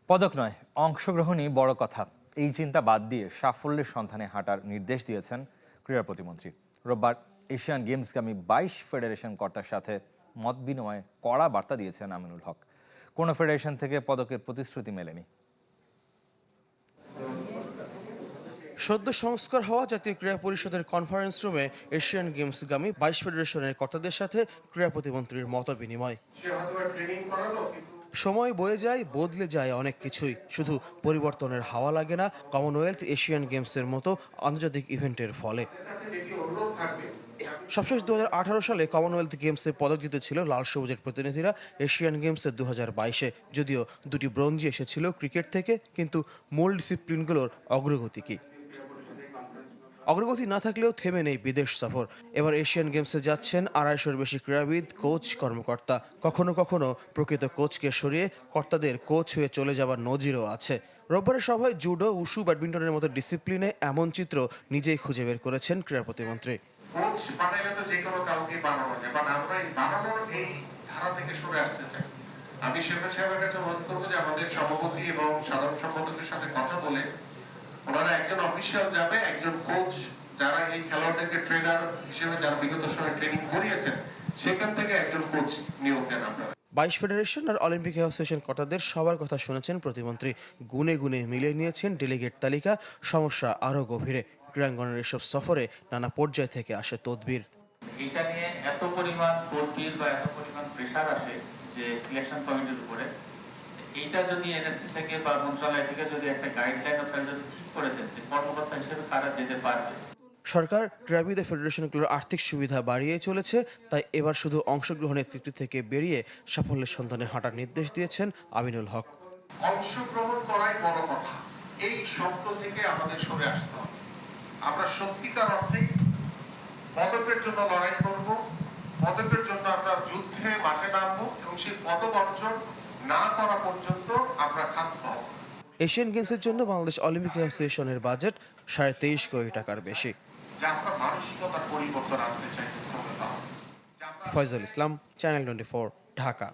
পদক নয়, অংশগ্রহণই বড় কথা। এই চিন্তা বাদ দিয়ে সাফল্যের সন্ধানে হাঁটার নির্দেশ দিয়েছেন ক্রীড়া প্রতিমন্ত্রী। রোববার এশিয়ান গেমসগামী ২২ ফেডারেশন কর্তার সাথে মত বিনিময়ে কড়া বার্তা দিয়েছেন আমিনুল হক। কোনো ফেডারেশন থেকে পদকের প্রতিশ্রুতি মেলেনি। সদ্য সংস্কার হওয়া জাতীয় ক্রীড়া পরিষদের কনফারেন্স রুমে এশিয়ান গেমসগামী ২২ ফেডারেশনের কর্তাদের সাথে ক্রীড়া প্রতিমন্ত্রীর মত বিনিময়। সময় বয়ে যায়, বদলে যায় অনেক কিছুই, শুধু পরিবর্তনের হাওয়া লাগে না কমনওয়েলথ এশিয়ান গেমসের মতো আন্তর্জাতিক ইভেন্টের ফলে। সবশেষ ২০১৮ সালে কমনওয়েলথ গেমসে পদক জিতেছিল লাল সবুজের প্রতিনিধিরা এশিয়ান গেমসে ২০২২-এ। যদিও দুটি ব্রোঞ্জই এসেছিল ক্রিকেট থেকে, কিন্তু মূল ডিসিপ্লিনগুলোর অগ্রগতি কি? অগ্রগতি না থাকলেও থেমে নেই বিদেশ সফর। এবার এশিয়ান গেমসে যাচ্ছেন ২৫০-এর বেশি ক্রীড়াবিদ, কোচ, কর্মকর্তা। কখনো কখনো প্রকৃত কোচকে সরিয়ে কর্তাদের কোচ হয়ে চলে যাবার নজিরও আছে। রোববারের সভায় জুডো, উশু, ব্যাডমিন্টনের মতো ডিসিপ্লিনে এমন চিত্র নিজেই খুঁজে বের করেছেন ক্রীড়া প্রতিমন্ত্রী। কোচ বানাইলে তো যে কোনো কাউকে বানানো যায়, বাট আমরা এই বানানোর এই ধারা থেকে সরে আসতে চাই। আমি শেফার সাহেবের কাছে অনুরোধ করবো যে আমাদের সভাপতি এবং সাধারণ সম্পাদকের সাথে কথা বলে ওনারা একজন অফিসিয়াল যাবে, একজন কোচ যারা এই খেলোয়াড়দেরকে ট্রেনার হিসেবে যারা বিগত সময় ট্রেনিং করিয়েছেন সেখান থেকে একজন কোচ নিয়োগ দেন আপনারা। ২২ ফেডারেশন আর অলিম্পিক অ্যাসোসিয়েশন কর্তাদের সবার কথা শুনেছেন প্রতিমন্ত্রী। গুনে গুনে মিলিয়ে নিয়েছেন ডেলিগেট তালিকা। সমস্যা আরও গভীরে। ক্রীড়াঙ্গনের এসব সফরে নানা পর্যায় থেকে আসে তদবির। এটা নিয়ে এত পরিমাণ তদবির বা এত পরিমাণ প্রেশার আসে যে সিলেকশন কমিটির উপরে, এইটা যদি এনএসসি থেকে বা মন্ত্রণালয় থেকে যদি একটা গাইডলাইন আপনারা যদি ঠিক করে দেন যে কর্মকর্তা হিসেবে কারা যেতে পারবে। সরকার ক্রীড়াবিদ ফেডারেশনগুলোর আর্থিক সুবিধা বাড়িয়ে চলেছে, তাই এবার শুধু অংশগ্রহণের তৃপ্তি থেকে বেরিয়ে সাফল্যের সন্ধানে হাঁটার নির্দেশ দিয়েছেন আমিনুল হক। অংশগ্রহণ করাই বড় কথা, এই শব্দ থেকে আমাদের সরে আসতে হবে। আমরা সত্যিকার অর্থেই পদকের জন্য লড়াই করব, পদকের জন্য আমরা যুদ্ধে মাঠে নামবো এবং সেই পদক অর্জন না করা পর্যন্ত আমরা ক্ষান্ত হব। এশিয়ান গেমসের জন্য বাংলাদেশ অলিম্পিক অ্যাসোসিয়েশনের বাজেট ২.৫ কোটি টাকার বেশি। যে আমরা মানসিকতার পরিবর্তন আনতে চাই। ফয়জুল ইসলাম, চ্যানেল 24, ঢাকা।